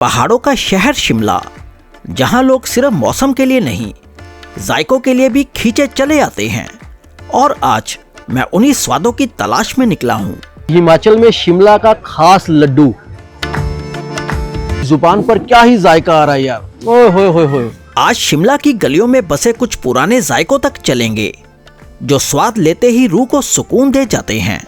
पहाड़ों का शहर शिमला, जहां लोग सिर्फ मौसम के लिए नहीं, जायकों के लिए भी खींचे चले आते हैं। और आज मैं उन्हीं स्वादों की तलाश में निकला हूं। हिमाचल में शिमला का खास लड्डू, जुबान पर क्या ही जायका आ रहा है यार। ओए होए होए होए। आज शिमला की गलियों में बसे कुछ पुराने जायकों तक चलेंगे, जो स्वाद लेते ही रूह को सुकून दे जाते हैं।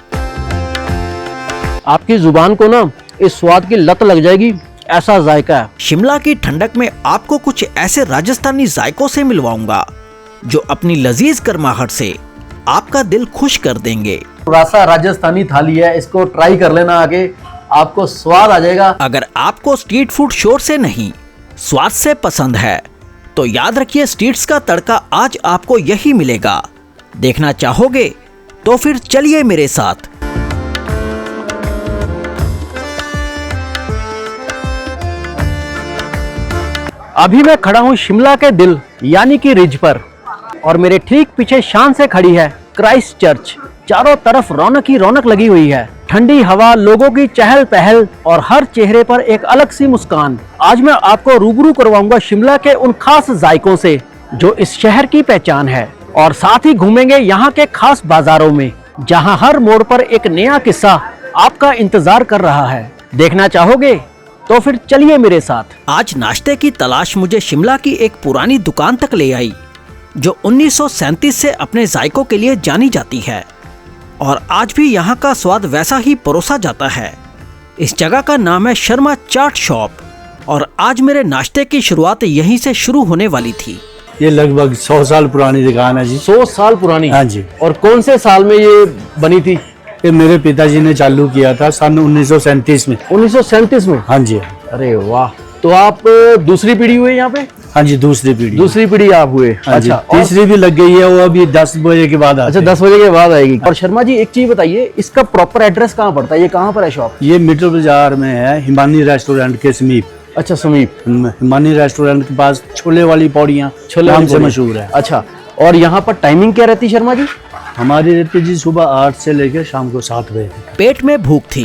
आपकी जुबान को ना इस स्वाद की लत लग जाएगी, ऐसा जायका है। शिमला की ठंडक में आपको कुछ ऐसे राजस्थानी जायकों से मिलवाऊंगा, जो अपनी लजीज गर्माहट से आपका दिल खुश कर देंगे। रासा राजस्थानी थाली है, इसको ट्राई कर लेना आगे, आपको स्वाद आ जाएगा। अगर आपको स्ट्रीट फूड शोर से नहीं, स्वाद से पसंद है, तो याद रखिए स्ट्रीट्स का तड़का आज आपको यही मिलेगा। देखना चाहोगे तो फिर चलिए मेरे साथ। अभी मैं खड़ा हूँ शिमला के दिल यानी कि रिज पर, और मेरे ठीक पीछे शान से खड़ी है क्राइस्ट चर्च। चारों तरफ रौनक ही रौनक लगी हुई है, ठंडी हवा, लोगों की चहल पहल और हर चेहरे पर एक अलग सी मुस्कान। आज मैं आपको रूबरू करवाऊंगा शिमला के उन खास जायकों से जो इस शहर की पहचान है, और साथ ही घूमेंगे यहाँ के खास बाजारों में, जहाँ हर मोड़ पर एक नया किस्सा आपका इंतजार कर रहा है। देखना चाहोगे तो फिर चलिए मेरे साथ। आज नाश्ते की तलाश मुझे शिमला की एक पुरानी दुकान तक ले आई, जो 1937 से अपने जायकों के लिए जानी जाती है, और आज भी यहाँ का स्वाद वैसा ही परोसा जाता है। इस जगह का नाम है शर्मा चाट शॉप, और आज मेरे नाश्ते की शुरुआत यहीं से शुरू होने वाली थी। ये लगभग 100 साल पुरानी दुकान है जी। 100 साल पुरानी? हाँ जी। और कौन से साल में ये बनी थी? ये मेरे पिताजी ने चालू किया था सन 1937 में। 1937 में? हाँ जी। अरे वाह, तो आप दूसरी पीढ़ी हुए यहाँ पे? हाँ जी, दूसरी पीढ़ी। दूसरी पीढ़ी आप हुए? हाँ अच्छा। तीसरी भी लग गई है, वो अभी 10 बजे के बाद। अच्छा, 10 बजे के बाद आएगी। और शर्मा जी एक चीज बताइए, इसका प्रॉपर एड्रेस कहाँ पड़ता है? ये कहाँ पर है शॉप? ये मिडल बाजार में है, हिमानी रेस्टोरेंट के समीप। अच्छा, समीप। हिमानी रेस्टोरेंट के पास छोले वाली पौड़ियाँ नाम से मशहूर है। अच्छा, और यहाँ पर टाइमिंग क्या रहती है शर्मा जी? हमारी रहती जी सुबह 8 से लेकर शाम को 7 बजे। पेट में भूख थी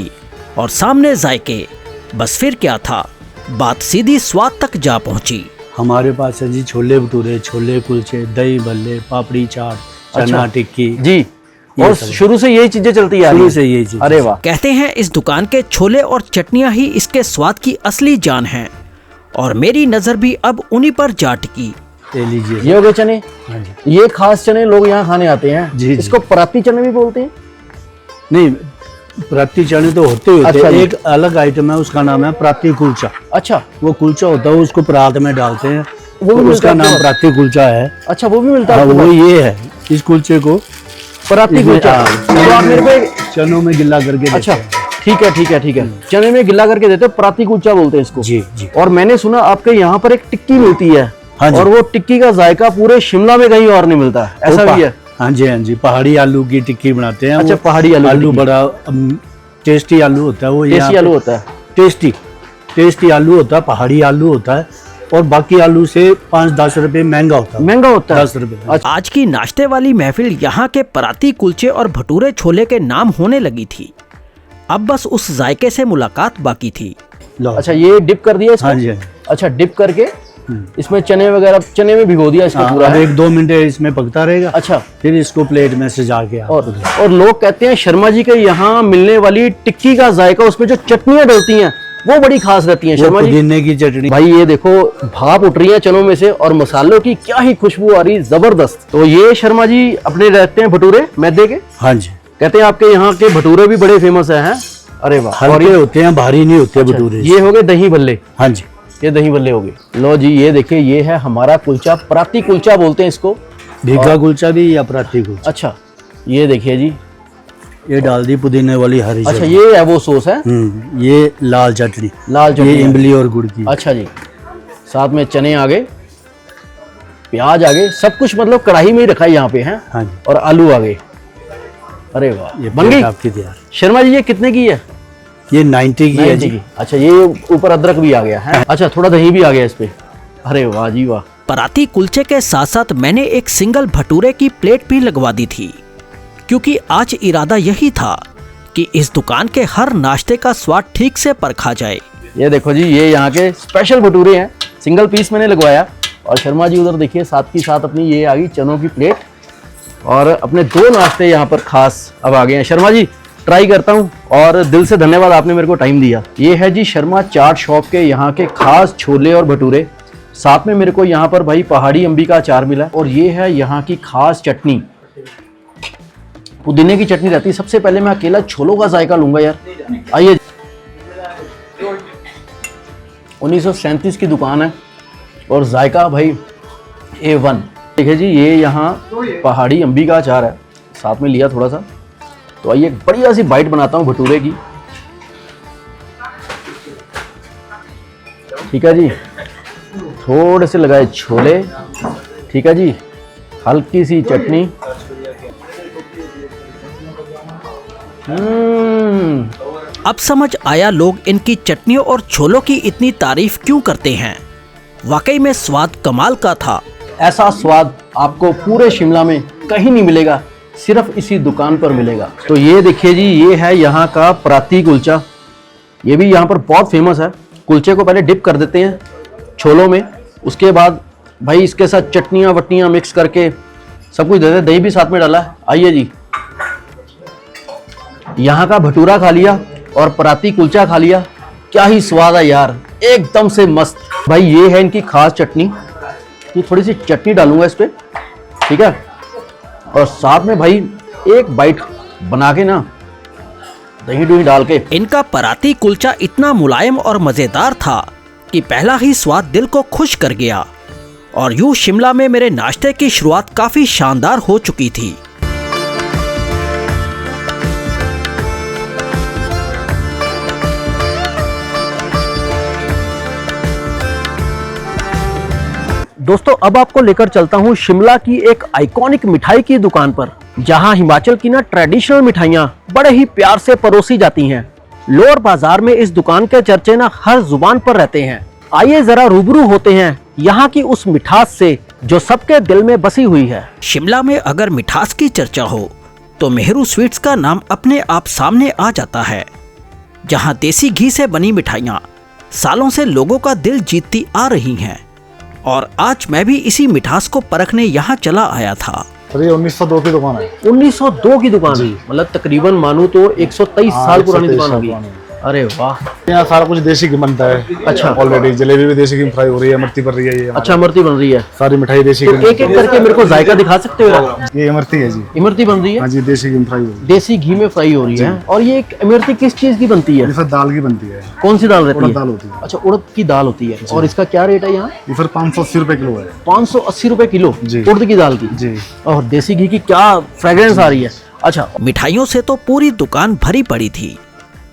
और सामने जायके, बस फिर क्या था, बात सीधी स्वाद तक जा पहुंची। हमारे पास है जी छोले भटूरे, छोले कुलचे, दही भल्ले, पापड़ी चाट, चना टिक्की जी। और शुरू से यही चीजें चलती है? शुरू से यही चीज। अरे वाह। कहते हैं इस दुकान के छोले और चटनियां ही इसके स्वाद की असली जान हैं, और मेरी नजर भी अब उन्हीं पर जा टिकी। ले लीजिए। ये हो गए चने? हाँ जी। ये खास चने लोग यहाँ खाने आते हैं जी। इसको पराती चने भी बोलते हैं? नहीं, प्राती चने तो होते ही होते। अच्छा, एक अलग आइटम है, उसका नाम है प्राती कुलचा। अच्छा, वो कुलचा होता है, उसको परात में डालते हैं, वो भी तो उसका मिलता है? नाम प्राती कुलचा है। अच्छा, वो भी मिलता है? हाँ, वो ये है। इस कुलचे को पराती कुलचा। तो आप मेरे पे चनों में गिल्ला करके देते अच्छा, हैं। ठीक है ठीक है ठीक है। चने में गिल्ला करके देते हो, पराती कुलचा बोलते हैं इसको। जी जी। और मैंने सुना आपके यहाँ पर एक टिक्की मिलती है। हाँ जी। और वो टिक्की का जायका पूरे शिमला में कहीं और नहीं मिलता, ऐसा भी है? हाँ जी, हाँ जी। पहाड़ी आलू की टिक्की बनाते हैं। अच्छा, वो पहाड़ी आलू की आलू टिक्की। बड़ा टेस्टी आलू होता है। वो देसी आलू होता है? टेस्टी आलू होता है, पहाड़ी आलू होता है, और बाकी आलू से 5-10 रुपए महंगा होता है। महंगा होता है? 10 रुपए। आज की नाश्ते वाली महफिल यहाँ के पराती कुलचे और भटूरे छोले के नाम होने लगी थी। अब बस उस जायके से मुलाकात बाकी थी। अच्छा, ये डिप कर दिया इसको? हाँ जी। अच्छा, डिप करके इसमें चने वगैरह, चने में भिगो दिया इसको पूरा? 1-2 मिनट इसमें पकता रहेगा। अच्छा, फिर इसको प्लेट में सजा के और लोग कहते हैं शर्मा जी के यहाँ मिलने वाली टिक्की का जायका, उसमें जो चटनियाँ डलती हैं वो बड़ी खास रहती हैं शर्मा जी। पुदीने की चटनी। भाई ये देखो, भाप उठ रही है चनों में से और मसालों की क्या ही खुशबू आ रही, जबरदस्त। तो ये शर्मा जी अपने रहते हैं भटूरे मैदे के? हाँ जी। कहते हैं आपके यहाँ के भटूरे भी बड़े फेमस हैं? अरे वाह। हल्के होते हैं, भारी नहीं होते भटूरे। ये हो गए दही भल्ले? हाँ जी, ये दही भल्ले हो गए। लो जी, ये देखिए, ये है हमारा कुलचा, पराती कुलचा बोलते हैं इसको। भीगा कुलचा भी या पराती कुलचा। अच्छा, ये देखिए जी, ये डाल दी पुदीने वाली हरी अच्छा, चटनी। ये है वो सॉस है? ये लाल चटनी। लाल चटनी, ये इमली और गुड़ की। अच्छा जी। साथ में चने आ गए, प्याज आ गए, सब कुछ मतलब कढ़ाई में ही रखा है यहाँ पे है। हाँ जी। और आलू आ गए। अरे वाह, ये बन गई आपकी तैयार। शर्मा जी। ये कितने की है? ये 90 की है जी। अच्छा, ये ऊपर अदरक भी आ गया है। अच्छा, थोड़ा दही भी आ गया इस पे। अरे वाह जी वाह। पराती कुलचे के साथ साथ मैंने एक सिंगल भटूरे की प्लेट भी लगवा दी थी, क्योंकि आज इरादा यही था कि इस दुकान के हर नाश्ते का स्वाद ठीक से परखा जाए। ये देखो जी, ये यहाँ के स्पेशल भटूरे हैं, सिंगल पीस मैंने लगवाया। और शर्मा जी उधर देखिए साथ की साथ अपनी ये आ गई चनों की प्लेट, और अपने 2 नाश्ते यहाँ पर खास अब आ गए हैं। शर्मा जी ट्राई करता हूँ, और दिल से धन्यवाद, आपने मेरे को टाइम दिया। ये है जी शर्मा चाट शॉप के यहाँ के खास छोले और भटूरे, साथ में मेरे को यहाँ पर भाई पहाड़ी अम्बी का अचार मिला, और ये है यहाँ की खास चटनी, पुदीने की चटनी रहती है। सबसे पहले मैं अकेला छोलों का जायका लूंगा यार। आइए, 1937 की दुकान है, और जायका भाई A1। देखिए जी, ये यहाँ पहाड़ी अम्बी का अचार है, साथ में लिया थोड़ा सा। तो आइए एक बढ़िया सी बाइट बनाता हूँ भटूरे की। ठीक है जी, थोड़े से लगाए छोले, ठीक है जी, हल्की सी चटनी। अब समझ आया लोग इनकी चटनियों और छोलों की इतनी तारीफ क्यों करते हैं। वाकई में स्वाद कमाल का था। ऐसा स्वाद आपको पूरे शिमला में कहीं नहीं मिलेगा, सिर्फ इसी दुकान पर मिलेगा। तो ये देखिए जी, ये है यहाँ का पराती कुलचा। ये भी यहाँ पर बहुत फेमस है। कुलचे को पहले डिप कर देते हैं छोलों में, उसके बाद भाई इसके साथ चटनियाँ वटनियाँ मिक्स करके सब कुछ देते हैं, दही भी साथ में डाला है। आइए जी, यहाँ का भटूरा खा लिया और पराती कुलचा खा लिया, क्या ही स्वाद है यार, एकदम से मस्त। भाई ये है इनकी खास चटनी, ये थोड़ी सी चटनी डालूंगा इस पे, ठीक है, और साथ में भाई एक बाइट बना के ना दही डूही डाल के। इनका पराती कुलचा इतना मुलायम और मजेदार था कि पहला ही स्वाद दिल को खुश कर गया, और यूं शिमला में मेरे नाश्ते की शुरुआत काफी शानदार हो चुकी थी। दोस्तों अब आपको लेकर चलता हूँ शिमला की एक आइकॉनिक मिठाई की दुकान पर, जहाँ हिमाचल की ना ट्रेडिशनल मिठाइयाँ बड़े ही प्यार से परोसी जाती हैं। लोअर बाजार में इस दुकान के चर्चे ना हर जुबान पर रहते हैं। आइए जरा रूबरू होते हैं यहाँ की उस मिठास से जो सबके दिल में बसी हुई है। शिमला में अगर मिठास की चर्चा हो तो मेहरू स्वीट्स का नाम अपने आप सामने आ जाता है, जहाँ देसी घी से बनी मिठाइयाँ सालों से लोगों का दिल जीतती आ रही हैं। और आज मैं भी इसी मिठास को परखने यहाँ चला आया था। सर ये 1902 की दुकान है। 1902 की दुकान है, मतलब तकरीबन मानू तो 123 साल पुरानी दुकान होगी। अरे वाह, यहाँ सारा कुछ देसी घी बनता है। अच्छा, ऑलरेडी जलेबी भी देसी घी फ्राई हो रही है, इमरती बन रही है ये। अच्छा, इमरती बन रही है, सारी मिठाई देसी तो घी। एक एक करके मेरे को जायका दिखा सकते हो? ये इमरती है जी। इमरती बन रही है? हाँ जी, देसी घी फ्राई हो रही है। देसी घी में फ्राई हो रही है। और ये एक इमरती किस चीज की बनती है? ये सर दाल की बनती है। कौन सी दाल रहती है? उड़द दाल होती है। अच्छा, उड़द की दाल होती है। और इसका क्या रेट है यहाँ? ये सर 580 रुपए किलो है। 580 रुपए किलो जी। उड़द की दाल की जी। और देसी घी की क्या फ्रेग्रेंस आ रही है। अच्छा, मिठाइयों से तो पूरी दुकान भरी पड़ी थी,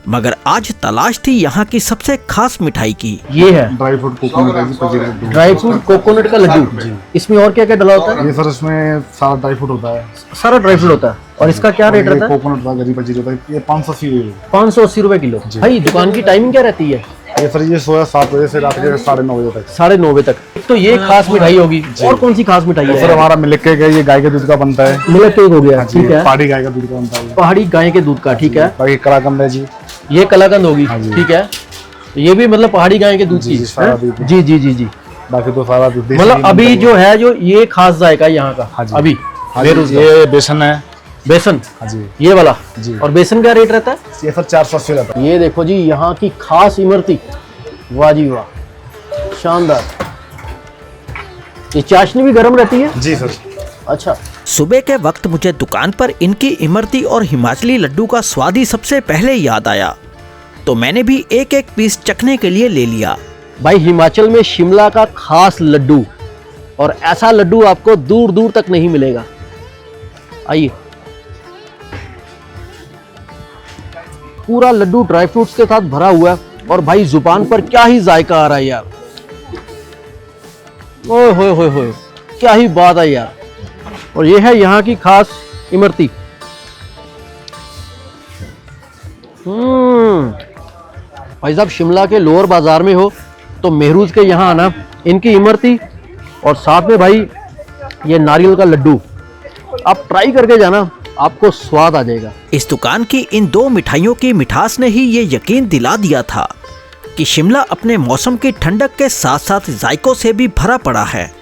मगर आज तलाश थी यहाँ की सबसे खास मिठाई की। ये है ड्राई फ्रूट कोकोनट है जी, 25 लड्डू। ड्राई फ्रूट कोकोनट का लड्डू। इसमें और क्या क्या डला होता है? ये सर इसमें सारा ड्राई फ्रूट होता है। सारा ड्राई फ्रूट होता है। और इसका क्या रेट रहता है? कोकोनट का गरी 25 होता है। ये 580 580 रुपए किलो। भाई दुकान की टाइमिंग क्या रहती है? ये सर ये सुबह 7 बजे से रात के 9:30 बजे तक। 9:30 बजे तक। तो ये खास मिठाई होगी। और कौन सी खास मिठाई सर है? हमारा मिल्क केक है, ये गाय के दूध का बनता है। मिल्क केक हो गया, ठीक है। पहाड़ी गाय का दूध का बनता है। पहाड़ी गाय के दूध का, ठीक है। बाकी कलाकंद है जी। ये कलाकंद होगी, जी। ठीक है। तो ये भी मतलब पहाड़ी गाय के दूध की जी, सारा है? दूध। जी जी जी जी। बाकी तो सारा दूध देसी मतलब घी अभी बनता जो है, जो ये खास जायका यहाँ का हाँ जी। अभी है। हाँ जी, ये बेसन है। बेसन, हाँ जी। ये वाला जी। और बेसन क्या रेट रहता है? ये सर 480 रहता है। ये देखो जी, यहाँ की खास इमरती, वाह जी वाह, शानदार। ये चाशनी भी गर्म रहती है? जी सर। अच्छा, सुबह के वक्त मुझे दुकान पर इनकी इमरती और हिमाचली लड्डू का स्वाद ही सबसे पहले याद आया, तो मैंने भी एक एक पीस चखने के लिए ले लिया। भाई हिमाचल में शिमला का खास लड्डू, और ऐसा लड्डू आपको दूर दूर तक नहीं मिलेगा। आइए, पूरा लड्डू ड्राई फ्रूट्स के साथ भरा हुआ है, और भाई जुबान पर क्या ही जायका आ रहा है यार। ओए होए होए होए, क्या ही बात है यार। और ये है यहाँ की खास इमरती। भाई साहब, शिमला के लोअर बाजार में हो तो मेहरूज के यहाँ आना, इनकी इमरती और साथ में भाई ये नारियल का लड्डू आप ट्राई करके जाना, आपको स्वाद आ जाएगा। इस दुकान की इन दो मिठाइयों की मिठास ने ही ये यकीन दिला दिया था कि शिमला अपने मौसम की ठंडक के साथ साथ जायकों से भी भरा पड़ा है।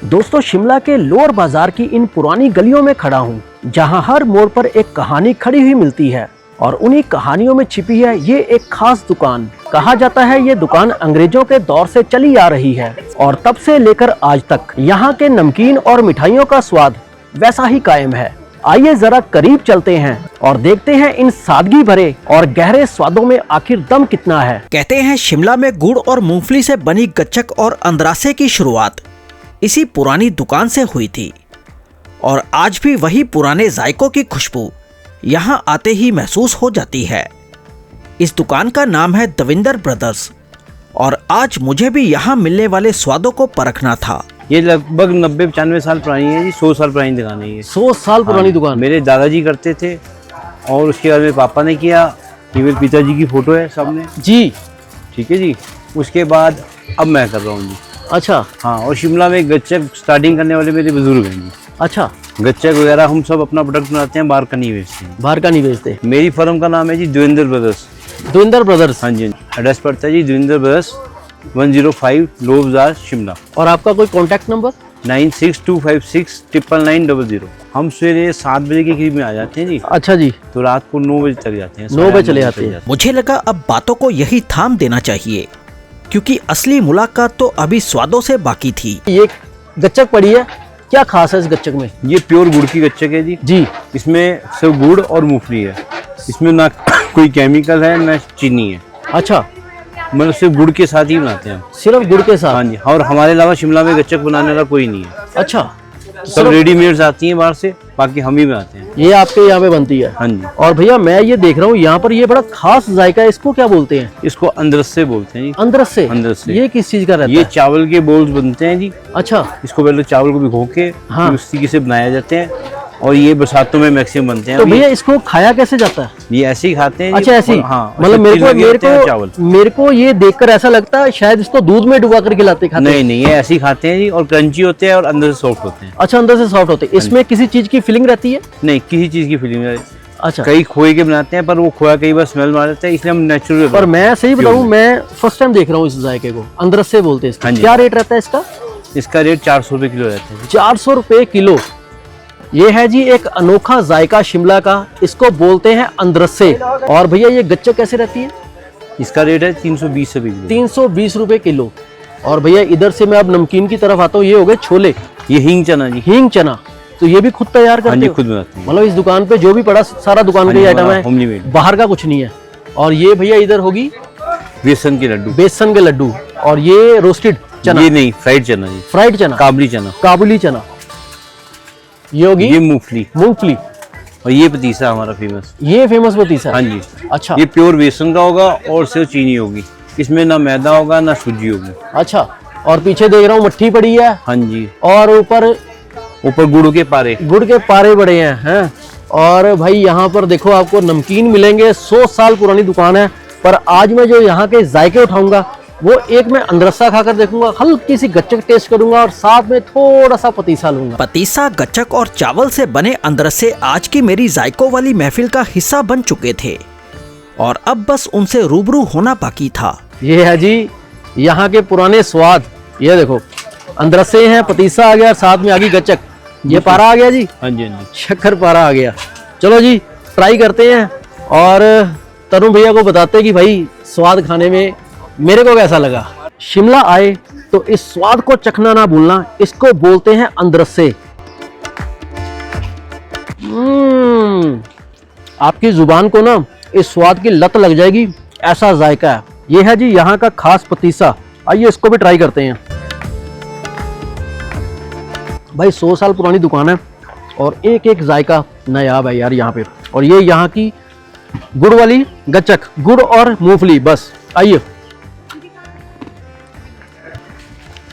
दोस्तों, शिमला के लोअर बाजार की इन पुरानी गलियों में खड़ा हूँ, जहाँ हर मोड़ पर एक कहानी खड़ी हुई मिलती है और उन्हीं कहानियों में छिपी है ये एक खास दुकान। कहा जाता है ये दुकान अंग्रेजों के दौर से चली आ रही है और तब से लेकर आज तक यहाँ के नमकीन और मिठाइयों का स्वाद वैसा ही कायम है। आइए जरा करीब चलते हैं और देखते हैं इन सादगी भरे और गहरे स्वादों में आखिर दम कितना है। कहते हैं शिमला में गुड़ और मूंगफली से बनी गच्चक और अंद्रासे की शुरुआत इसी पुरानी दुकान से हुई थी और आज भी वही पुराने जायकों की खुशबू यहाँ आते ही महसूस हो जाती है। इस दुकान का नाम है दविंदर ब्रदर्स और आज मुझे भी यहाँ मिलने वाले स्वादों को परखना था। ये लगभग 90-95 साल पुरानी है जी। 100 साल पुरानी दुकान है ये। 100 साल पुरानी दुकान। मेरे दादाजी करते थे और उसके बाद मेरे पापा ने किया। ये मेरे पिताजी की फोटो है सामने जी। ठीक है जी। उसके बाद अब मैं कर रहा हूँ जी। अच्छा। हाँ, और शिमला में गच्चक स्टार्टिंग करने वाले मेरे बुजुर्ग हैं जी। अच्छा। गच्चक वगैरह हम सब अपना प्रोडक्ट बनाते हैं, बाहर का नहीं बेचते हैं। बाहर का नहीं बेचते। मेरी फर्म का नाम है जी दविंदर ब्रदर्स। दविंदर ब्रदर्स। हाँ जी। एड्रेस पड़ता है जी दविंदर ब्रदर्स 105 लो बाजार शिमला। और आपका कोई कॉन्टैक्ट नंबर? 9625699900। हम सवेरे 7 बजे के करीब में आ जाते हैं जी। अच्छा जी। तो रात को 9 बजे तक जाते हैं। 9 बजे चले जाते हैं। मुझे लगा अब बातों को यही थाम देना चाहिए क्योंकि असली मुलाकात तो अभी स्वादों से बाकी थी। ये गच्चक पड़ी है, क्या खास है इस गच्चक में? ये प्योर गुड़ की गच्चक है जी। जी। इसमें सिर्फ गुड़ और मूंगफली है। इसमें ना कोई केमिकल है ना चीनी है। अच्छा, मतलब सिर्फ गुड़ के साथ ही बनाते हैं हम। सिर्फ गुड़ के साथ? हाँ जी। और हमारे अलावा शिमला में गच्चक बनाने वाला कोई नहीं है। अच्छा, सब रेडीमेड्स आती हैं बाहर से, बाकी हम ही बनाते हैं। ये आपके यहाँ पे बनती है? हाँ जी। और भैया मैं ये देख रहा हूँ यहाँ पर ये बड़ा खास जायका है, इसको क्या बोलते हैं? इसको अंदरसे बोलते हैं जी। अंदरसे? अंदरसे। ये किस चीज का रहता ये है? चावल के बोल्स बनते हैं जी। अच्छा। इसको पहले चावल को भिगो के हाँ। फिर उस तरीके से बनाए जाते हैं और ये बरसातों में मैक्सिमम बनते हैं। तो अभी भैया इसको खाया कैसे जाता है? ये ऐसे ही खाते हैं। अच्छा, ऐसे ही? हाँ, मतलब मेरे को ये देखकर ऐसा लगता है शायद इसको दूध में डुबा कर खिलाते खाते। नहीं नहीं, ये ऐसे ही खाते हैं जी और क्रंची होते हैं और अंदर से सॉफ्ट होते हैं। अच्छा, अंदर से सॉफ्ट होते हैं। इसमें किसी चीज की फीलिंग रहती है? नहीं, किसी चीज की फीलिंग नहीं। अच्छा। कई खोए के बनाते हैं पर वो खोया कई बार स्मेल मार देता है, इसलिए हम नेचुरल। पर मैं सही बताऊं, मैं फर्स्ट टाइम देख रहा हूँ इस जायके को। अंदरसे बोलते हैं इसका। हाँ जी। क्या रेट रहता है इसका? इसका रेट 400 रुपए किलो रहता है। 400 रुपए किलो। ये है जी एक अनोखा जायका शिमला का, इसको बोलते हैं अंद्रसे। और भैया ये गच्चक कैसे रहती है? इसका रेट है 320 रुपए किलो। 320 रुपए किलो। और भैया इधर से मैं अब नमकीन की तरफ आता हूँ, ये हो गए छोले। ये हींग चना जी। हींग चना, तो ये भी खुद तैयार हाँ करते जी, हो? खुद बनाते हैं। मतलब इस दुकान पे जो भी पड़ा सारा दुकान का ही आइटम homely है, made। बाहर का कुछ नहीं है। और ये भैया इधर होगी बेसन के लड्डू। बेसन के लड्डू। और ये रोस्टेड चना? ये नहीं, फ्राइड चना जी। फ्राइड चना, काबुली चना। काबुली चना। ये होगी ये मूंगफली। मूंगफली। और ये पतीसा हमारा फेमस। ये फेमस पतीसा? हाँ जी। अच्छा। ये प्योर बेसन का होगा और सिर्फ चीनी होगी। इसमें ना मैदा होगा ना सूजी होगी। अच्छा। और पीछे देख रहा हूँ मट्ठी पड़ी है। हाँ जी। और ऊपर गुड़ के पारे। गुड़ के पारे बड़े हैं। और भाई यहाँ पर देखो आपको नमकीन मिलेंगे। 100 साल पुरानी दुकान है। पर आज मैं जो यहाँ के जायके उठाऊंगा वो एक मैं अंद्रसा खाकर देखूंगा, हल्की सी गच्चक टेस्ट करूंगा और साथ में थोड़ा सा पतीसा लूंगा। पतीसा, गच्चक और चावल से बने अंद्रसे आज की मेरी जायकों वाली महफिल का हिस्सा बन चुके थे और अब बस उनसे रूबरू होना बाकी था। ये है जी यहाँ के पुराने स्वाद। ये देखो अंद्रसे हैं, पतीसा आ गया, साथ में आ गई गच्चक। ये पारा आ गया जी। हाँ जी, हाँ जी। शक्कर पारा आ गया। चलो जी ट्राई करते हैं और तरुण भैया को बताते हैं कि भाई स्वाद खाने में मेरे को कैसा लगा। शिमला आए तो इस स्वाद को चखना ना भूलना, इसको बोलते हैं अंद्रसे। आपकी जुबान को ना इस स्वाद की लत लग जाएगी, ऐसा जायका है। ये है जी यहाँ का खास पतीसा। आइए इसको भी ट्राई करते हैं। भाई 100 साल पुरानी दुकान है और एक एक जायका नायाब है यार यहाँ पे। और ये यहाँ की गुड़ वाली गच्चक, गुड़ और मूंगफली बस। आइए,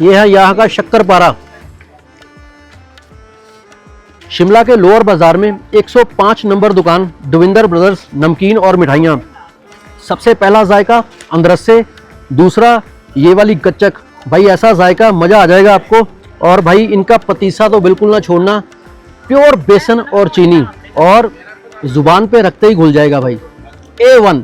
ये है यहाँ का शक्कर पारा। शिमला के लोअर बाजार में 105 नंबर दुकान दविंदर ब्रदर्स नमकीन और मिठाइयाँ। सबसे पहला जायका अंद्रसे, दूसरा ये वाली गच्चक। भाई ऐसा जायका, मज़ा आ जाएगा आपको। और भाई इनका पतीसा तो बिल्कुल ना छोड़ना, प्योर बेसन और चीनी, और जुबान पे रखते ही घुल जाएगा भाई। A1।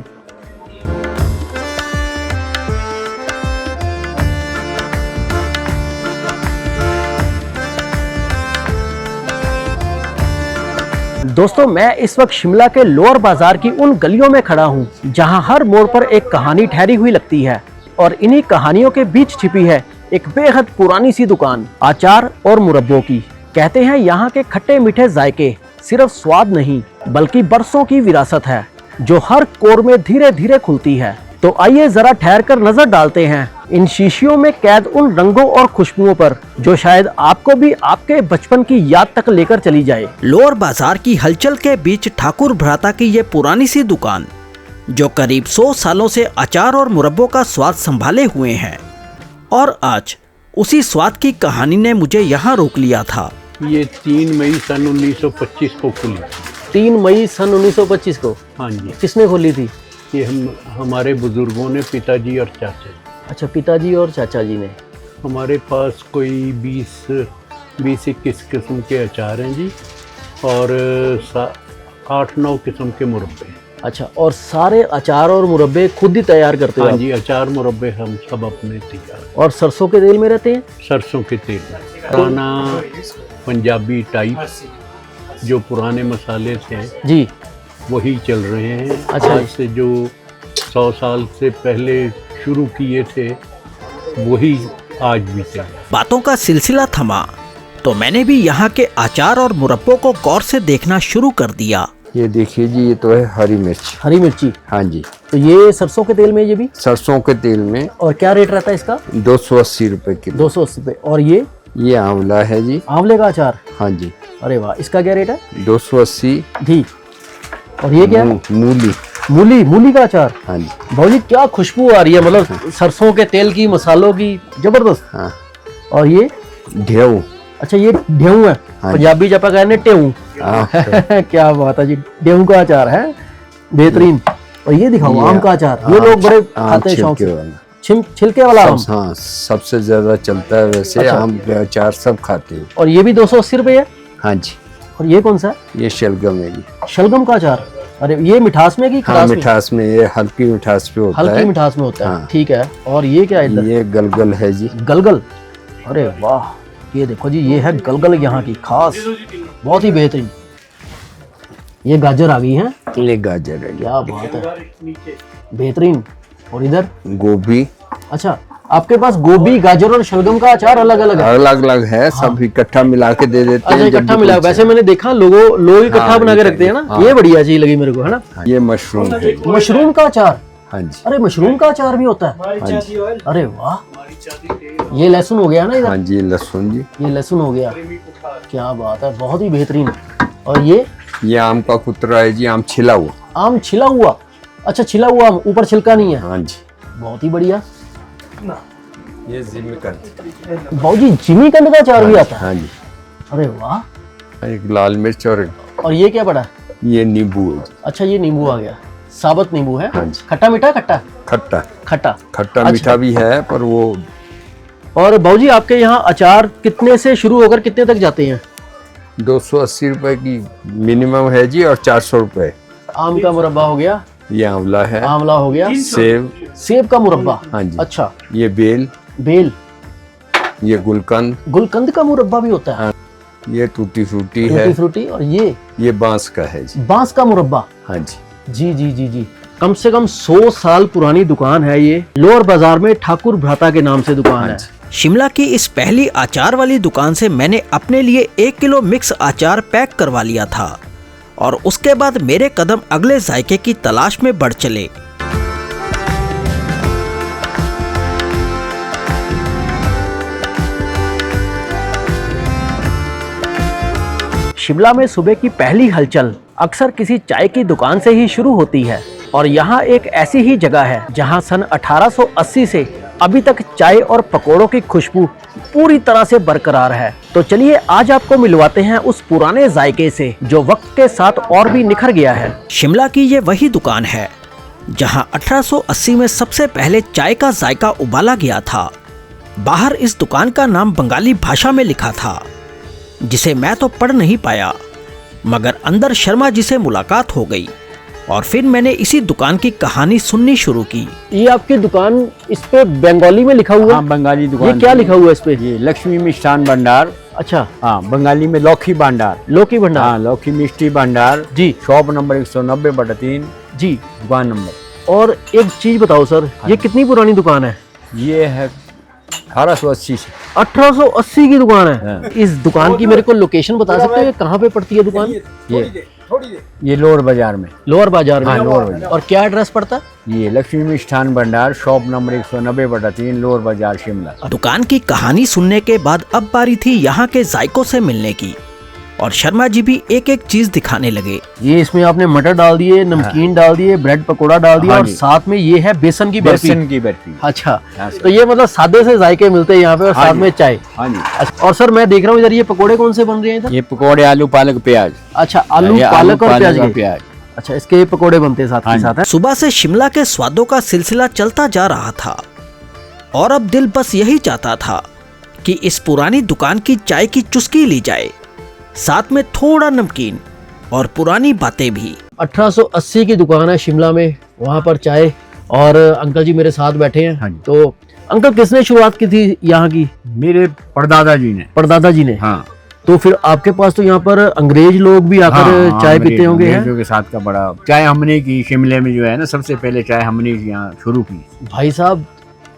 दोस्तों, मैं इस वक्त शिमला के लोअर बाजार की उन गलियों में खड़ा हूँ जहाँ हर मोड़ पर एक कहानी ठहरी हुई लगती है, और इन्हीं कहानियों के बीच छिपी है एक बेहद पुरानी सी दुकान अचार और मुरब्बों की। कहते हैं यहाँ के खट्टे मीठे जायके सिर्फ स्वाद नहीं बल्कि बरसों की विरासत है जो हर कोर में धीरे धीरे खुलती है। तो आइए जरा ठहर कर नजर डालते हैं इन शीशियों में कैद उन रंगों और खुशबुओं पर जो शायद आपको भी आपके बचपन की याद तक लेकर चली जाए। लोअर बाजार की हलचल के बीच ठाकुर भ्राता की ये पुरानी सी दुकान जो करीब 100 सालों से अचार और मुरब्बों का स्वाद संभाले हुए हैं, और आज उसी स्वाद की कहानी ने मुझे यहाँ रोक लिया था। ये 3 मई सन 1925 को खुली। 3 मई सन 1925 को? हाँ जी। किसने खोली थी? ये हमारे बुजुर्गों ने, पिताजी और चाचा। अच्छा, पिताजी और चाचा जी ने। हमारे पास कोई 20-21 किस्म के अचार हैं जी, और 8-9 किस्म के मुरब्बे। अच्छा, और सारे अचार और मुरब्बे खुद ही तैयार करते हो? हाँ जी, अचार मुरब्बे हम सब अपने तैयार। और सरसों के तेल में रहते हैं? सरसों के तेल में। पुराना पंजाबी टाइप जो पुराने मसाले थे जी, वही चल रहे हैं। अच्छा। आज से जो 100 साल से पहले शुरू किए थे वही आज भी चल रहा है। बातों का सिलसिला थमा तो मैंने भी यहाँ के अचार और मुरब्बों को गौर से देखना शुरू कर दिया। ये देखिए जी, ये तो है हरी मिर्च। हरी मिर्ची? हाँ जी। तो ये सरसों के तेल में, ये भी सरसों के तेल में। और क्या रेट रहता है इसका? 280 रुपए किलो। 280 रुपए। और ये आंवला है जी। आंवले का अचार? हाँ जी। अरे वाह, इसका क्या रेट है? 280 जी। और ये क्या? मूली। मूली का अचार? हाँ जी। भाई क्या खुशबू आ रही है, मतलब सरसों के तेल की, मसालों की, जबरदस्त। हाँ। और ये ढेऊ। अच्छा, ये ढेऊ है? हाँ। पंजाबी जपा कहने टेऊ। क्या बात है जी, ढेऊ का अचार है, बेहतरीन। और ये दिखाओ, आम का अचार। ये लोग बड़े खाते हैं शौक से। छिलके वाला आम? हाँ, सबसे ज्यादा चलता है वैसे। अच्छा। आम के अचार सब खाते हैं। और ये भी 280 रुपए है? हाँ जी। और ये कौन सा है? ये शलगम है जी। शलगम का अचार? अरे ये मिठास में की खटास? हाँ, मिठास में। ये हल्की मिठास पे होता है। हल्की मिठास में होता है। हाँ। ठीक है। और ये क्या है इधर? ये गलगल है जी। गलगल? अरे वाह, ये देखो जी, ये है गलगल यहाँ की खास, बहुत ही बेहतरीन। ये गाजर आ गई है? ये गाजर है। क्या बात है, बेहतरीन। और इधर गोभी। अच्छा, आपके पास गोभी, गाजर और शलगम का अचार अलग अलग है? अलग अलग है। सब इकट्ठा मिला के दे देते हैं। अच्छा, इकट्ठा मिला। वैसे मैंने देखा लोग इकट्ठा बना के रखते हैं ना। हाँ। ये बढ़िया चीज लगी मेरे को, है ना? ये मशरूम है। मशरूम का अचार? हाँ जी। अरे मशरूम का अचार भी होता है? हाँ जी। अरे वाह। ये लहसुन हो गया ना इधर? हाँ जी, लहसुन जी। ये लहसुन हो गया। क्या बात है, बहुत ही बेहतरीन। और ये आम का कुतरा है जी। आम छिला हुआ। आम छिला हुआ? अच्छा, छिला हुआ आम, ऊपर छिलका नहीं है? हाँ जी। बहुत ही बढ़िया। ये जिमीकंद। बहुत जी, जिमीकंद का अचार भी आता है? हाँ जी। अरे वाह। एक लाल मिर्च और ये क्या पड़ा? ये नींबू है जी। अच्छा, ये नींबू आ गया, साबुत नींबू है? हाँ जी। खट्टा मीठा? खट्टा खट्टा। खट्टा खट्टा मीठा भी है, पर वो। और बाबूजी, आपके यहाँ अचार कितने से शुरू होकर कितने तक जाते हैं? 280 रुपए की मिनिमम है जी, और 400 रुपए। आम का मुरब्बा हो गया? ये आंवला है। आंवला हो गया। सेब का मुरब्बा? हाँ जी। अच्छा। ये बेल। ये गुलकंद का मुरब्बा भी होता है? हाँ। ये टूटी फ्रूटी है। फ्रूटी। और ये बांस का है जी। बांस का मुरब्बा? हाँ जी। जी जी जी जी। कम से कम 100 साल पुरानी दुकान है ये। लोअर बाजार में ठाकुर भ्राता के नाम से दुकान है। शिमला की इस पहली अचार वाली दुकान से मैंने अपने लिए 1 किलो मिक्स अचार पैक करवा लिया था, और उसके बाद मेरे कदम अगले जायके की तलाश में बढ़ चले। शिमला में सुबह की पहली हलचल अक्सर किसी चाय की दुकान से ही शुरू होती है, और यहाँ एक ऐसी ही जगह है जहाँ सन 1880 से अभी तक चाय और पकोड़ों की खुशबू पूरी तरह से बरकरार है। तो चलिए आज आपको मिलवाते हैं उस पुराने जायके से जो वक्त के साथ और भी निखर गया है। शिमला की ये वही दुकान है जहाँ 1880 में सबसे पहले चाय का जायका उबाला गया था। बाहर इस दुकान का नाम बंगाली भाषा में लिखा था। जिसे मैं तो पढ़ नहीं पाया, मगर अंदर शर्मा जी से मुलाकात हो गई और फिर मैंने इसी दुकान की कहानी सुननी शुरू की। ये आपकी दुकान, इस पे बंगाली में लिखा हुआ हाँ, है। बंगाली दुकान। ये क्या लिखा हुआ है इस पे? ये लक्ष्मी मिष्ठान भंडार। अच्छा, हाँ, बंगाली में लौकी भंडार। लौकी भंडार। हाँ, लौकी मिष्टी भंडार जी। शॉप नंबर 190/3 जी। दुकान नंबर। और एक चीज बताओ सर, ये कितनी पुरानी दुकान है? ये है 1880 से। 1880 की दुकान है। हाँ। इस दुकान की मेरे को लोकेशन बता सकते हो, ये कहाँ पे पड़ती है दुकान? ये लोअर बाजार में। लोअर बाजार में। हाँ, लोअर बाजार। और क्या एड्रेस पड़ता है? ये Lakshmi Mishthan Bhandar shop number 190/3 lower बाजार शिमला। दुकान की कहानी सुनने के बाद अब बारी थी यहाँ के जायकों से मिलने की और शर्मा जी भी एक एक चीज दिखाने लगे। ये इसमें आपने मटर डाल दिए, नमकीन डाल दिए, ब्रेड पकोड़ा डाल दिया, हाँ और जी। साथ में ये है बेसन की बर्फी। बेसन की बर्फी। अच्छा, हाँ, तो ये मतलब सादे से जायके मिलते हैं यहाँ पे, और हाँ साथ जी। में चाय। हाँ जी। अच्छा, और सर मैं देख रहा हूँ इधर ये पकोड़े कौन से बन रहे हैं इधर? ये पकौड़े आलू पालक प्याज। अच्छा, आलू ये पालक और प्याज के। प्याज। अच्छा, इसके पकोड़े बनते हैं साथ हाँ के जी। साथ है। सुबह से शिमला के स्वादों का सिलसिला चलता जा रहा था और अब दिल बस यही चाहता था कि इस पुरानी दुकान की चाय की चुस्की ली जाए, साथ में थोड़ा नमकीन और पुरानी बातें भी। 1880 की दुकान है शिमला में, वहाँ पर चाय। और अंकल जी मेरे साथ बैठे हैं। हाँ जी। तो अंकल, किसने शुरुआत की थी यहाँ की? मेरे परदादा जी ने। परदादा जी ने। हाँ। तो फिर आपके पास तो यहाँ पर अंग्रेज लोग भी आकर चाय पीते होंगे हैं? अंग्रेजों के साथ का बड़ा चाय हमने की शिमले में, जो है ना, सबसे पहले चाय हमने यहाँ शुरू की। भाई साहब,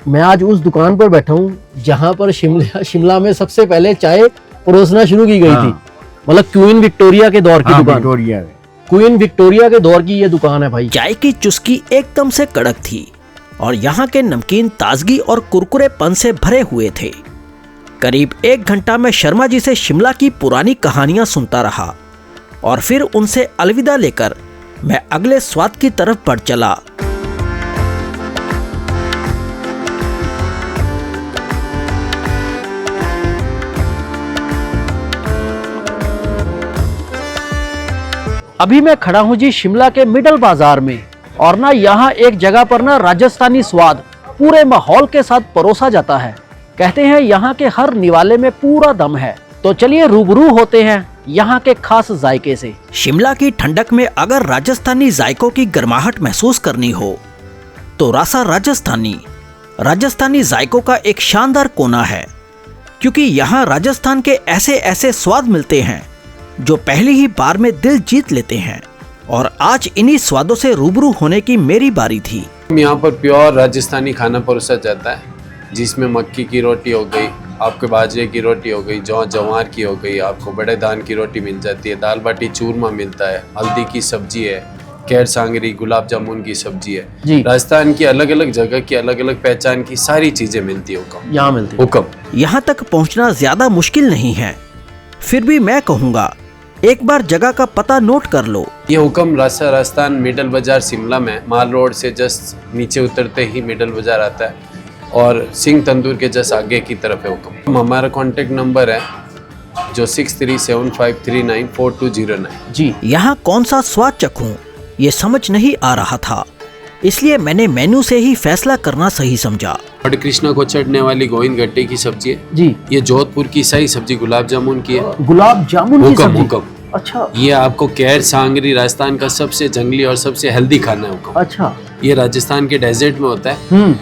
मैं आज उस दुकान पर बैठा हूँ जहाँ पर शिमला में सबसे पहले चाय परोसना शुरू की गई थी। मतलब क्वीन विक्टोरिया के दौर की दुकान। विक्टोरिया में। क्वीन विक्टोरिया के दौर की ये दुकान है भाई। चाय की चुस्की एकदम से कड़क थी और यहाँ के नमकीन ताजगी और कुरकुरेपन से भरे हुए थे। करीब 1 घंटा मैं शर्मा जी से शिमला की पुरानी कहानियां सुनता रहा और फिर उनसे अलविदा लेकर मैं अगले स्वाद की तरफ बढ़ चला। अभी मैं खड़ा हूँ जी शिमला के मिडल बाजार में, और ना यहाँ एक जगह पर ना राजस्थानी स्वाद पूरे माहौल के साथ परोसा जाता है। कहते हैं यहाँ के हर निवाले में पूरा दम है। तो चलिए रूबरू होते हैं यहाँ के खास जायके से। शिमला की ठंडक में अगर राजस्थानी जायकों की गर्माहट महसूस करनी हो तो रासा राजस्थानी जायकों का एक शानदार कोना है, क्योंकि यहाँ राजस्थान के ऐसे ऐसे स्वाद मिलते हैं जो पहली ही बार में दिल जीत लेते हैं। और आज इन्हीं स्वादों से रूबरू होने की मेरी बारी थी। यहाँ पर प्योर राजस्थानी खाना परोसा जाता है, जिसमें मक्की की रोटी हो गई, आपके बाजरे की रोटी हो गई, जवार की हो गई, आपको बड़े दान की रोटी मिल जाती है, दाल बाटी चूरमा मिलता है, हल्दी की सब्जी है, कैर सांगरी, गुलाब जामुन की सब्जी है। जी। राजस्थान की अलग अलग जगह की अलग अलग पहचान की सारी चीजें मिलती है हुक्म। यहाँ मिलती है। हुक्म। यहाँ तक पहुँचना ज्यादा मुश्किल नहीं है, फिर भी मैं कहूँगा एक बार जगह का पता नोट कर लो। ये हुक्म रासा राजस्थान मिडल बाजार शिमला में, माल रोड से जस्ट नीचे उतरते ही मिडल बाजार आता है और सिंह तंदूर के जस्ट आगे की तरफ है हुक्म। हमारा कॉन्टेक्ट नंबर है जो 6375394209। जी। यहाँ कौन सा स्वाद चखूं ये समझ नहीं आ रहा था, इसलिए मैंने मेनू से ही फैसला करना सही समझा। बड़े कृष्णा को चढ़ने वाली गोविंद गट्टे की सब्जी है जी। ये जोधपुर की सही सब्जी गुलाब जामुन की है। गुलाब जामुन की हुक्म सब्जी। हुक्म। अच्छा। ये आपको कैर सांगरी राजस्थान का सबसे जंगली और सबसे हेल्दी खाना है हुक्म। अच्छा। ये राजस्थान के डेजर्ट में होता है।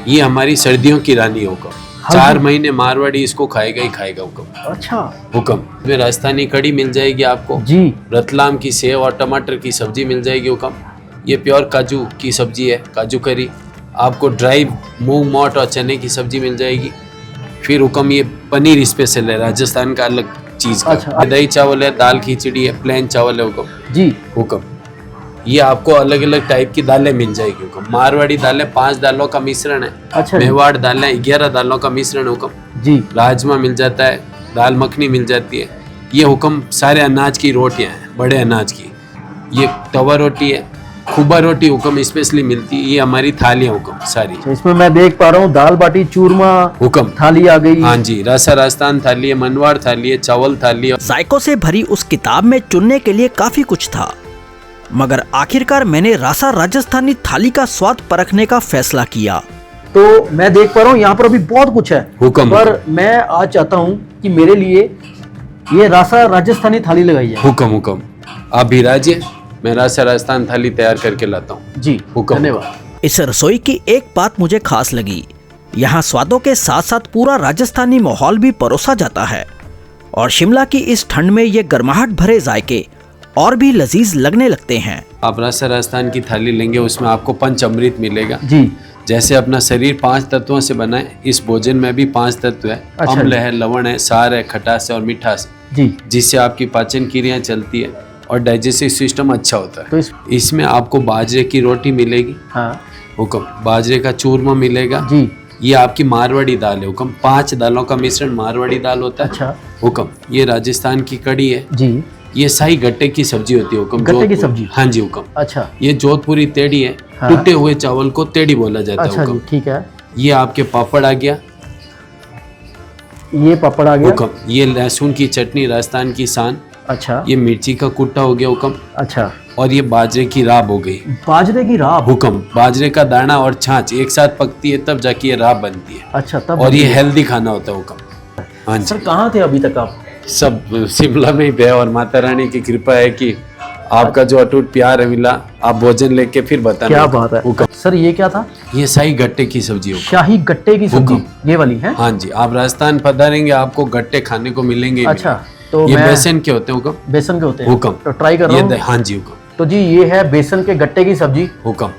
ये हमारी सर्दियों की रानी हुक्म। 4 महीने मारवाड़ी इसको खाएगा ही खाएगा हुक्म। अच्छा। हुक्म। इसमें राजस्थानी कड़ी मिल जाएगी आपको जी। रतलाम की सेव और टमाटर की सब्जी मिल जाएगी हुक्म। ये प्योर काजू की सब्जी है, काजू करी। आपको ड्राई मूंग मोट और चने की सब्जी मिल जाएगी। फिर हुक्म ये पनीर स्पेशल है राजस्थान का अलग चीज का। अच्छा। दही चावल है, दाल खिचड़ी है, प्लेन चावल है हुक्म। जी। हुक्म। ये आपको अलग अलग टाइप की दालें मिल जाएगी हुक्म। मारवाड़ी दालें 5 दालों का मिश्रण है। अच्छा। मेवाड़ दालें 11 दालों का मिश्रण हुक्म। जी। राजमा मिल जाता है, दाल मखनी मिल जाती है। ये हुक्म सारे अनाज की रोटियां हैं, बड़े अनाज की। ये तवा रोटी है, खुबा रोटी हुक्म स्पेशली मिलती है। ये हमारी थालियां हुक्म सारी। इसमें मैं देख पा रहा हूँ दाल बाटी चूरमा हुक्म थाली आ गई। हाँ जी, रासा राजस्थान थाली है, मनवाड़ थाली है, चावल थाली है। जायकों से भरी उस किताब में चुनने के लिए काफी कुछ था, मगर आखिरकार मैंने रासा राजस्थानी थाली का स्वाद परखने का फैसला किया। तो मैं देख पा रहा हूँ यहाँ पर अभी बहुत कुछ है हुक्म। पर मैं आज चाहता हूँ कि मेरे लिए ये रासा राजस्थानी थाली लगाई है। हुक्म हुक्म, आप भी राजिए, मैं रासा राजस्थान थाली तैयार करके लाता हूँ। जी हुक्म। धन्यवाद। इस रसोई की एक बात मुझे खास लगी, यहाँ स्वादों के साथ साथ पूरा राजस्थानी माहौल भी परोसा जाता है और शिमला की इस ठंड में ये गर्माहट भरे जायके और भी लजीज लगने लगते हैं। आप रासा राजस्थान की थाली लेंगे, उसमें आपको पंच अमृत मिलेगा। जी। जैसे अपना शरीर 5 तत्वों से बना है, इस भोजन में भी 5 तत्व है। अच्छा अम्ल जी। है, लवण है, सार है, खटास है और मिठास, जी। जिससे आपकी पाचन क्रियाएं चलती है और डाइजेस्टिव सिस्टम अच्छा होता है। तो इसमें आपको बाजरे की रोटी मिलेगी। हाँ हुक्म, बाजरे का चूरमा मिलेगा। जी। ये आपकी मारवाड़ी दाल है। हुक्म, 5 दालों का मिश्रण मारवाड़ी दाल होता है। अच्छा। हुक्म, ये राजस्थान की कड़ी है। जी। ये शाही गट्टे की सब्जी होती है। हुक्म, गट्टे की जोधपुर। सब्जी? हाँ जी हुक्म। अच्छा। ये जोधपुरी तेड़ी है। हाँ। टूटे हुए चावल को तेड़ी बोला जाता है। अच्छा जी, हुक्म, ठीक है। ये आपके पापड़ आ गया। ये पापड़ आ गया। हुक्म, ये लहसुन की चटनी राजस्थान की शान। अच्छा। ये मिर्ची का कुट्टा हो गया। हुक्म, अच्छा। और ये बाजरे की राब हो गई। बाजरे की राब। हुक्म, बाजरे का दाना और छाछ एक साथ पकती है, तब जाके ये राब बनती है। अच्छा, तब और ये हेल्दी खाना होता है। हुक्म। हाँ सर जी, कहाँ थे अभी तक आप? सब शिमला में ही थे और माता रानी की कृपा है कि आपका जो अटूट प्यार है मिला। आप भोजन लेके फिर बताना। क्या बात है। हुक्म, सर ये क्या था? ये शाही गट्टे की सब्जी होगी। शाही गट्टे की सब्जी, हुक्म। ये वाली है? हाँ जी, आप राजस्थान पधारेंगे आपको गट्टे खाने को मिलेंगे ही अच्छा, मिलेंगे। तो ये मैं बेसन के होते हैं। हुक्म, बेसन के होते हैं। हुक्म, तो ट्राई कर रहा हूँ। हाँ जी हुक्म। तो जी ये है बेसन के गट्टे की सब्जी। हुक्म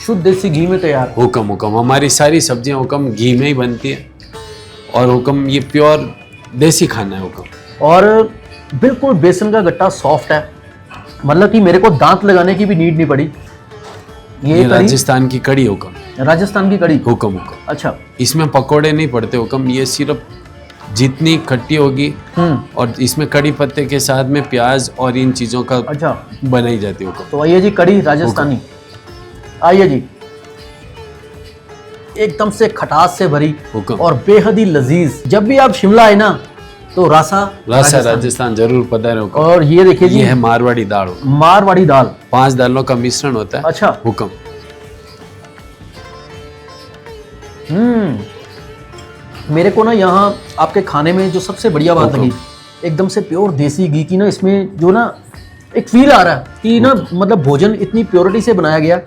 शुद्ध देसी घी में तैयार। हुक्म हुक्म, हमारी सारी सब्जियां हुक्म घी में ही बनती है और हुक्म ये प्योर देसी खाना है। हुक्म, और बिल्कुल बेसन का गट्टा सॉफ्ट है, मतलब कि मेरे को दांत लगाने की भी नीड नहीं पड़ी। ये कड़ी राजस्थान की कड़ी। हुक्म, राजस्थान की कड़ी। हुक्म हुक्म, अच्छा। इसमें पकोड़े नहीं पड़ते। हुक्म, ये सिर्फ जितनी खट्टी होगी और इसमें कड़ी पत्ते के साथ में प्याज और इन चीजों का अच्छा बनाई जाती है। हुक्म, तो आइए जी, कड़ी राजस्थानी। आइए जी, एकदम से खटास से भरी हुक्म। और बेहद ही लजीज। जब भी आप शिमला आए ना तो रासा राजस्थान जरूर पधारे। हुक्म, और ये देखिए जी, ये है मारवाड़ी दाल। मारवाड़ी दाल। 5 दालों का मिश्रण होता है। अच्छा। हुक्म, मेरे को ना यहाँ आपके खाने में जो सबसे बढ़िया बात हुक्म। लगी, एकदम से प्योर देसी घी की ना, इसमें जो ना एक फील आ रहा है कि ना, मतलब भोजन इतनी प्योरिटी से बनाया गया।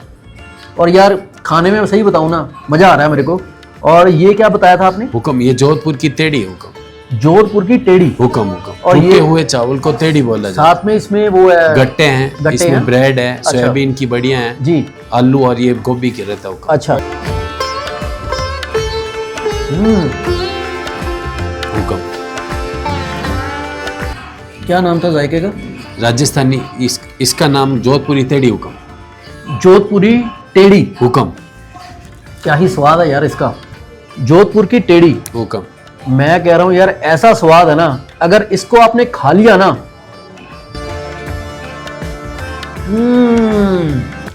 और यार खाने में सही बताऊँ ना, मज़ा आ रहा है मेरे को। और ये क्या बताया था आपने? हुक्म, ये जोधपुर की तेड़ी है। हुक्म, जोधपुर की टेड़ी। हुक्म हुक्म, और टूटे ये हुए चावल को तेड़ी बोला जाता है। साथ में इसमें वो है गट्टे हैं, गट्टे इसमें हैं। ब्रेड है, अच्छा। सोयाबीन की बड़ियां हैं जी। आलू और ये गोभी के रहता है। अच्छा। हुक्म, क्या नाम था जायके का? राजस्थानी इसका नाम जोधपुरी तेड़ी। हुक्म, जोधपुरी टेड़ी। हुक्म, क्या ही स्वाद है यार इसका, जोधपुर की टेड़ी। हुक्म, मैं कह रहा हूँ यार, ऐसा स्वाद है ना, अगर इसको आपने खा लिया ना,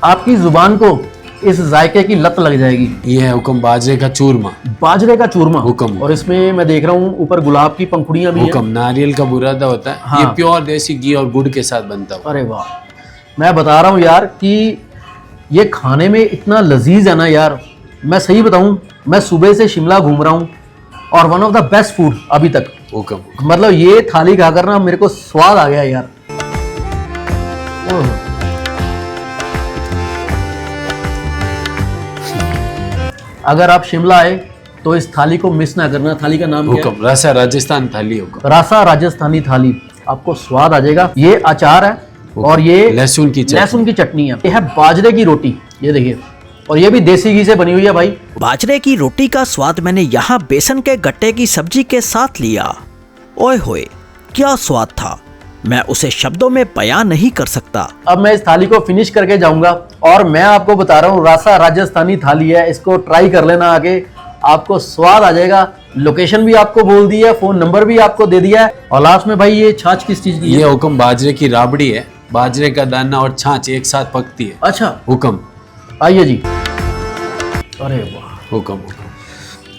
आपकी जुबान को इस जायके की लत लग जाएगी। ये है हुक्म बाजरे का चूरमा। बाजरे का चूरमा। हुक्म। और इसमें मैं देख रहा हूँ ऊपर गुलाब की पंखुड़ियां भी हैं। हुक्म, नारियल का बुरादा होता है। हाँ। ये प्योर देसी घी और गुड़ के साथ बनता है। अरे वाह, मैं बता रहा हूँ यार कि ये खाने में इतना लजीज है ना यार। मैं सही बताऊँ, मैं सुबह से शिमला घूम रहा हूँ और one of the best food अभी तक। हुक्म, मतलब ये थाली खाकर ना मेरे को स्वाद आ गया यार। ओह। अगर आप शिमला आए तो इस थाली को मिस ना करना। थाली का नाम क्या है? हुक्म, रासा राजस्थान थाली। हुक्म, रासा राजस्थानी थाली। आपको स्वाद आ जाएगा। ये अचार है और ये लहसुन की चटनी। लहसुन की चटनी है। ये है बाजरे की रोटी, ये देखिए, और ये भी देसी घी से बनी हुई है भाई। बाजरे की रोटी का स्वाद मैंने यहाँ बेसन के गट्टे की सब्जी के साथ लिया। ओए होए, क्या स्वाद था, मैं उसे शब्दों में बयां नहीं कर सकता। अब मैं इस थाली को फिनिश करके जाऊंगा और मैं आपको बता रहा हूँ, रासा राजस्थानी थाली है, इसको ट्राई कर लेना आके, आपको स्वाद आ जाएगा। लोकेशन भी आपको बोल दी है, फोन नंबर भी आपको दे दिया है। और लास्ट में भाई ये छाछ किस चीज की है? ये हुक्म बाजरे की राबड़ी है। बाजरे का दाना और छाछ एक साथ पकती है। अच्छा। हुक्म, आइए जी। अरे वाह, हुक्म,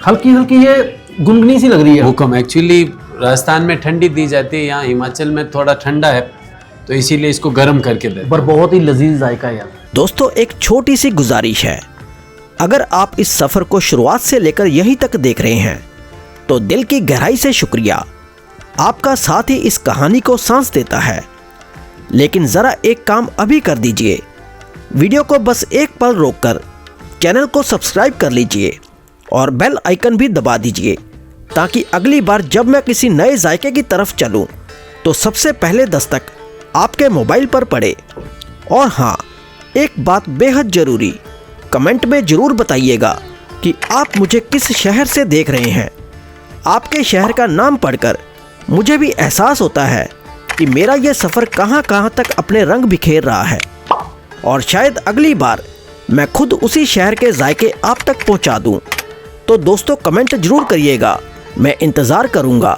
हल्की हल्की ये गुनगुनी सी लग रही है। हुक्म। एक्चुअली राजस्थान में ठंडी दी जाती है, यहाँ हिमाचल में थोड़ा ठंडा है, तो इसीलिए इसको गर्म करके देते हैं। पर बहुत ही लजीज जायका है यार। दोस्तों, एक छोटी सी गुजारिश है, अगर आप इस सफ़र को शुरुआत से लेकर यहीं तक देख रहे हैं तो दिल की गहराई से शुक्रिया। आपका साथ ही इस कहानी को सांस देता है। लेकिन ज़रा एक काम अभी कर दीजिए, वीडियो को बस एक पल रोककर चैनल को सब्सक्राइब कर लीजिए और बेल आइकन भी दबा दीजिए, ताकि अगली बार जब मैं किसी नए जायके की तरफ चलूं तो सबसे पहले दस्तक आपके मोबाइल पर पड़े। और हाँ, एक बात बेहद ज़रूरी, कमेंट में ज़रूर बताइएगा कि आप मुझे किस शहर से देख रहे हैं। आपके शहर का नाम पढ़कर मुझे भी एहसास होता है कि मेरा यह सफ़र कहाँ कहाँ तक अपने रंग बिखेर रहा है, और शायद अगली बार मैं खुद उसी शहर के जायके आप तक पहुँचा दूँ। तो दोस्तों, कमेंट ज़रूर करिएगा, मैं इंतज़ार करूँगा।